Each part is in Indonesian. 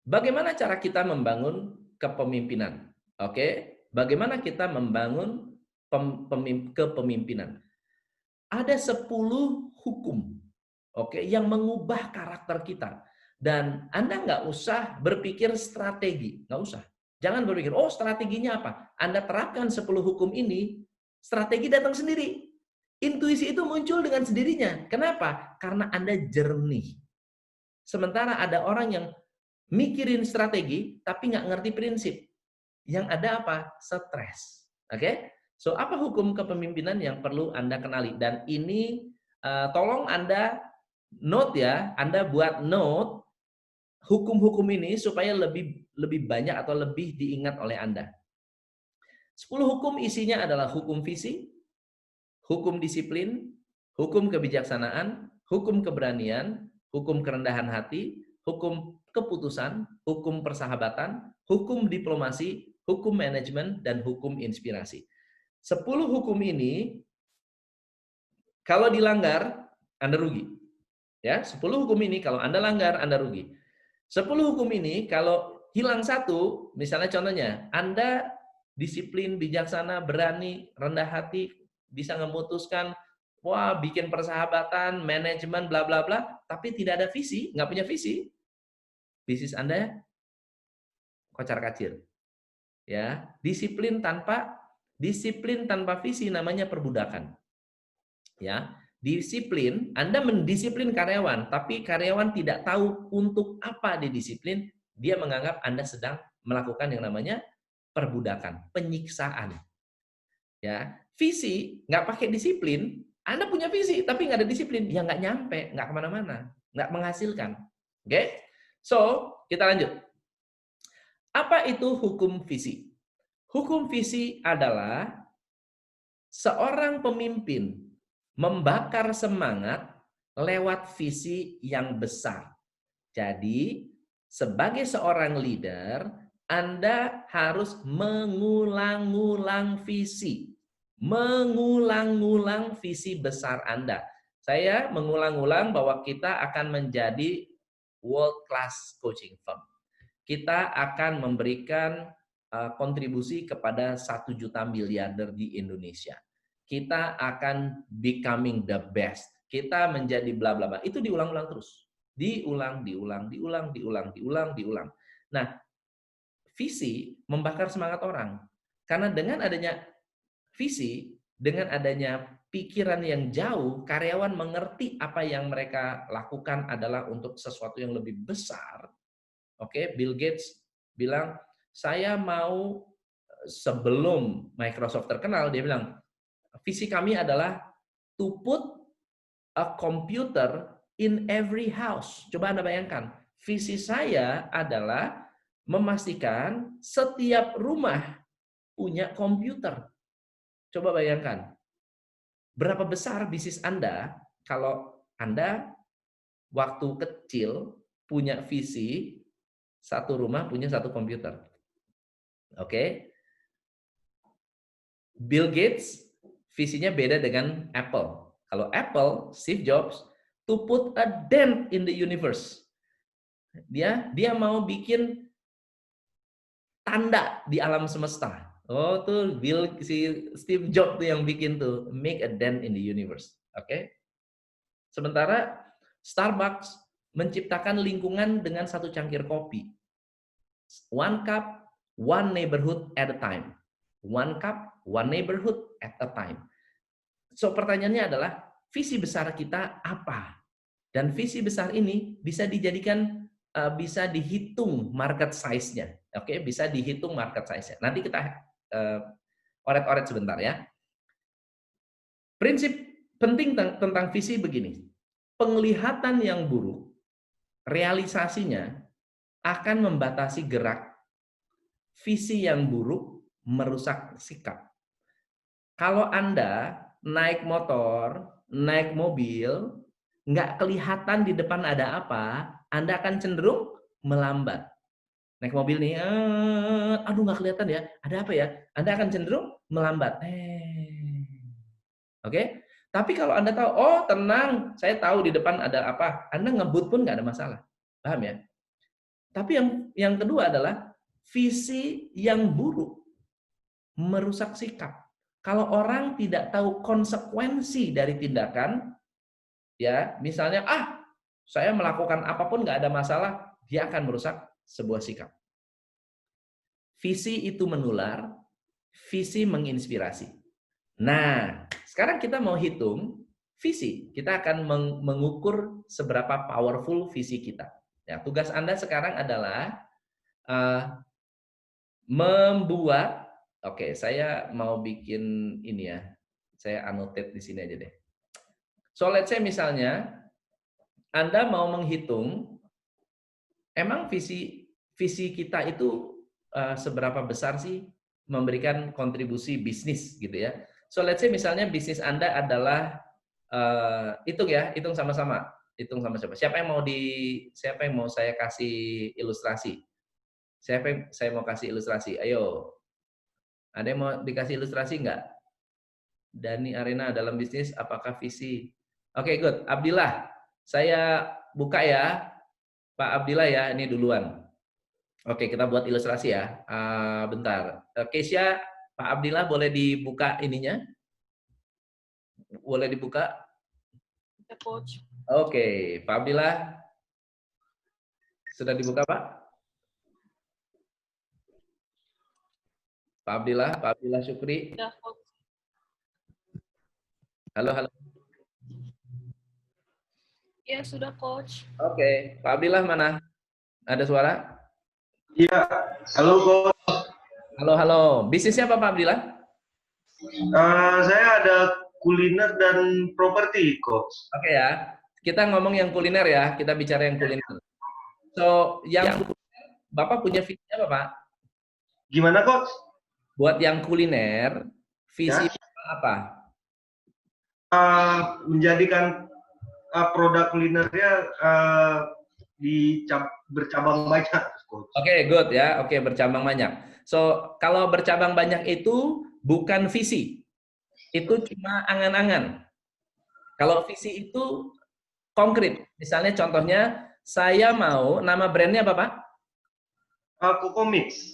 Bagaimana cara kita membangun kepemimpinan? Oke, bagaimana kita membangun kepemimpinan? Ada 10 hukum, oke, yang mengubah karakter kita. Dan Anda nggak usah berpikir strategi, nggak usah. Jangan berpikir, oh strateginya apa? Anda terapkan 10 hukum ini, strategi datang sendiri. Intuisi itu muncul dengan sendirinya. Kenapa? Karena Anda jernih. Sementara ada orang yang mikirin strategi, tapi nggak ngerti prinsip. Yang ada apa? Stres. Oke? So, apa hukum kepemimpinan yang perlu Anda kenali? Dan ini tolong Anda note ya, Anda buat note hukum-hukum ini supaya lebih lebih banyak atau lebih diingat oleh Anda. 10 hukum isinya adalah hukum visi, hukum disiplin, hukum kebijaksanaan, hukum keberanian, hukum kerendahan hati, hukum keputusan, hukum persahabatan, hukum diplomasi, hukum manajemen, dan hukum inspirasi. 10 hukum ini kalau dilanggar, Anda rugi. Ya, 10 hukum ini kalau Anda langgar, Anda rugi. 10 hukum ini kalau hilang satu, misalnya contohnya, Anda disiplin, bijaksana, berani, rendah hati, bisa memutuskan, wah, bikin persahabatan, manajemen, bla bla bla, tapi tidak ada visi, nggak punya visi, bisnis Anda kocar-kacir. Ya, disiplin tanpa visi namanya perbudakan. Ya, disiplin, Anda mendisiplin karyawan, tapi karyawan tidak tahu untuk apa didisiplin, dia menganggap Anda sedang melakukan yang namanya perbudakan, penyiksaan. Ya, visi nggak pakai disiplin, Anda punya visi tapi nggak ada disiplin, ya nggak nyampe, nggak kemana-mana, nggak menghasilkan. Oke, so kita lanjut. Apa itu hukum visi? Hukum visi adalah seorang pemimpin membakar semangat lewat visi yang besar. Jadi, sebagai seorang leader, Anda harus mengulang-ulang visi. Mengulang-ulang visi besar Anda. Saya mengulang-ulang bahwa kita akan menjadi world class coaching firm. Kita akan memberikan kontribusi kepada 1 juta miliarder di Indonesia. Kita akan becoming the best. Kita menjadi bla bla bla. Itu diulang-ulang terus. Diulang, diulang, diulang, diulang, diulang, diulang. Nah, visi membakar semangat orang. Karena dengan adanya visi, dengan adanya pikiran yang jauh, karyawan mengerti apa yang mereka lakukan adalah untuk sesuatu yang lebih besar. Oke, Bill Gates bilang, saya mau sebelum Microsoft terkenal, dia bilang, visi kami adalah to put a computer in every house. Coba Anda bayangkan, visi saya adalah memastikan setiap rumah punya komputer. Coba bayangkan, berapa besar bisnis Anda kalau Anda waktu kecil punya visi satu rumah punya satu komputer. Oke. Bill Gates visinya beda dengan Apple. Kalau Apple, Steve Jobs, to put a dent in the universe. Dia mau bikin tanda di alam semesta. Oh, tuh si Steve Jobs tuh yang bikin tuh, make a dent in the universe. Oke. Sementara Starbucks menciptakan lingkungan dengan satu cangkir kopi. One cup, one neighborhood at a time. One cup, one neighborhood at a time. So pertanyaannya adalah visi besar kita apa? Dan visi besar ini bisa dijadikan bisa dihitung market size-nya. Oke, bisa dihitung market size-nya. Nanti kita oret-oret sebentar ya. Prinsip penting tentang visi begini. Penglihatan yang buruk, realisasinya akan membatasi gerak. Visi yang buruk merusak sikap. Kalau Anda naik motor, naik mobil, nggak kelihatan di depan ada apa, Anda akan cenderung melambat. Naik mobil nih, aduh nggak kelihatan ya, ada apa ya? Anda akan cenderung melambat. Oke? Tapi kalau Anda tahu, oh tenang, saya tahu di depan ada apa, Anda ngebut pun nggak ada masalah. Paham ya? Tapi yang kedua adalah visi yang buruk merusak sikap. Kalau orang tidak tahu konsekuensi dari tindakan, ya misalnya saya melakukan apapun nggak ada masalah, dia akan merusak sebuah sikap. Visi itu menular, visi menginspirasi. Nah, sekarang kita mau hitung visi. Kita akan mengukur seberapa powerful visi kita. Ya, tugas Anda sekarang adalah membuat, oke, saya mau bikin ini ya. Saya annotate di sini aja deh. So, let's say misalnya Anda mau menghitung emang visi kita itu seberapa besar sih memberikan kontribusi bisnis gitu ya. So let's say misalnya bisnis Anda adalah hitung sama-sama. Hitung sama-sama. Siapa yang mau saya kasih ilustrasi? Siapa yang saya mau kasih ilustrasi? Ayo. Ada yang mau dikasih ilustrasi nggak? Dani Arena dalam bisnis apakah visi? Oke, good. Abdillah, saya buka ya. Pak Abdillah ya, ini duluan. Oke, kita buat ilustrasi ya. Bentar. Keisha, Pak Abdillah boleh dibuka ininya? Boleh dibuka? Ya, Coach. Oke, Pak Abdillah. Sudah dibuka, Pak? Pak Abdillah Syukri. Ya, Coach. Halo, halo. Ya, sudah, Coach. Oke, Pak Abdillah mana? Ada suara? Iya, halo Coach. Halo, halo. Bisnisnya apa, Pak Abdillah? Saya ada kuliner dan properti, Coach. Oke ya. Kita ngomong yang kuliner ya. Kita bicara yang kuliner. So, Bapak punya visi apa, Pak? Gimana, Coach? Buat yang kuliner, visi Ya. apa? Menjadikan produk kulinernya bercabang banyak, Coach. Oke, good ya. Oke, bercabang banyak. So, kalau bercabang banyak itu bukan visi. Itu cuma angan-angan. Kalau visi itu konkret. Misalnya contohnya, saya mau, nama brandnya apa, Pak? Kokomix.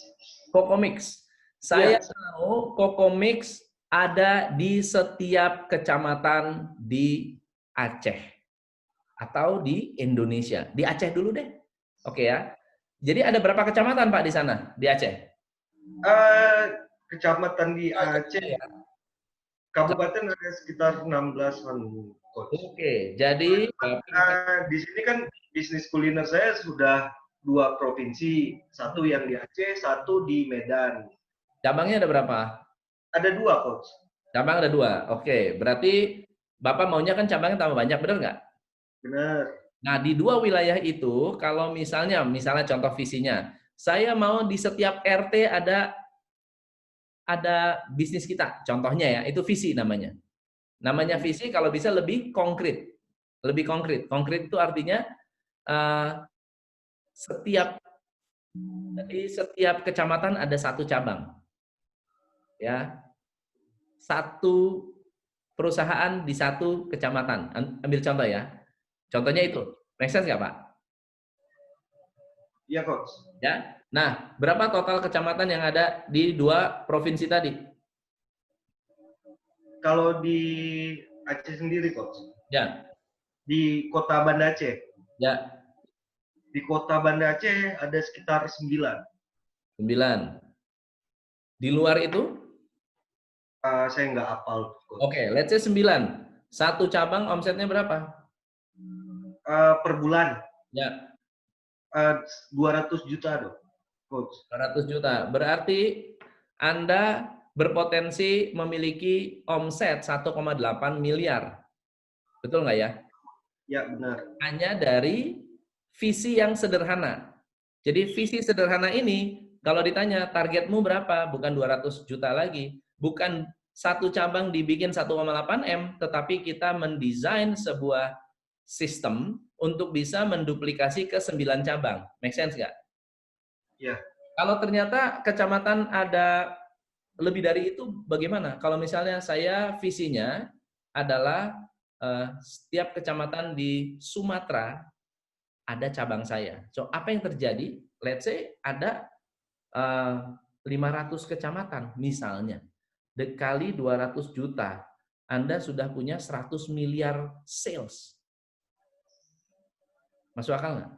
Kokomix. Saya mau Kokomix ada di setiap kecamatan di Aceh. Atau di Indonesia. Di Aceh dulu deh. Oke ya. Jadi ada berapa kecamatan, Pak, di sana, di Aceh? Kecamatan di Aceh, kabupaten ada sekitar 16-an, Coach. Oke, jadi di sini kan bisnis kuliner saya sudah 2 provinsi, satu yang di Aceh, satu di Medan. cabangnya ada berapa? Ada 2, Coach. Cabang ada 2. Oke, berarti Bapak maunya kan cabangnya tambah banyak, benar nggak? Benar. Nah, di 2 wilayah itu, kalau misalnya contoh visinya, saya mau di setiap RT ada bisnis kita. Contohnya ya, itu visi namanya. Namanya visi kalau bisa lebih konkret. Lebih konkret. Konkret itu artinya di setiap kecamatan ada satu cabang. Ya. Satu perusahaan di satu kecamatan. Ambil contoh ya. Contohnya itu. Make sense nggak, Pak? Iya, Coach. Ya. Nah, berapa total kecamatan yang ada di 2 provinsi tadi? Kalau di Aceh sendiri, Coach. Ya. Di Kota Banda Aceh. Ya. Di Kota Banda Aceh ada sekitar 9. 9. Di luar itu? Saya nggak hafal. Oke, let's say 9. Satu cabang omsetnya berapa? Per bulan. Ya. 200 juta dong, Coach. 200 juta. Berarti Anda berpotensi memiliki omset 1,8 miliar. Betul nggak ya? Ya, benar. Hanya dari visi yang sederhana. Jadi visi sederhana ini, kalau ditanya targetmu berapa? Bukan 200 juta lagi. Bukan satu cabang dibikin 1,8 M, tetapi kita mendesain sebuah sistem untuk bisa menduplikasi ke 9 cabang. Make sense nggak? Ya. Kalau ternyata kecamatan ada lebih dari itu, bagaimana? Kalau misalnya saya visinya adalah setiap kecamatan di Sumatera ada cabang saya. So, apa yang terjadi? let's say ada 500 kecamatan misalnya. Dikali 200 juta, Anda sudah punya 100 miliar sales. Masuk akal nggak?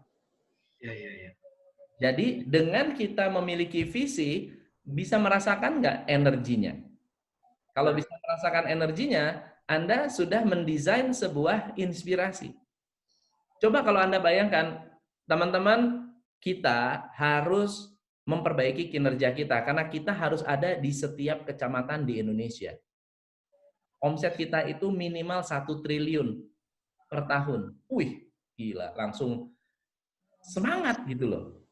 Iya. Jadi dengan kita memiliki visi, bisa merasakan nggak energinya? Kalau bisa merasakan energinya, Anda sudah mendesain sebuah inspirasi. Coba kalau Anda bayangkan, teman-teman, kita harus memperbaiki kinerja kita, karena kita harus ada di setiap kecamatan di Indonesia. Omset kita itu minimal 1 triliun per tahun. Wih, gila, langsung semangat gitu loh.